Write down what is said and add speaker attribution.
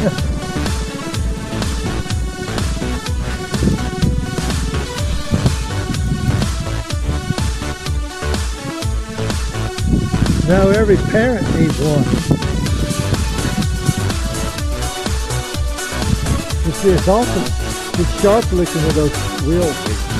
Speaker 1: Now every parent needs one. You see, it's awesome. It's sharp looking with those wheels.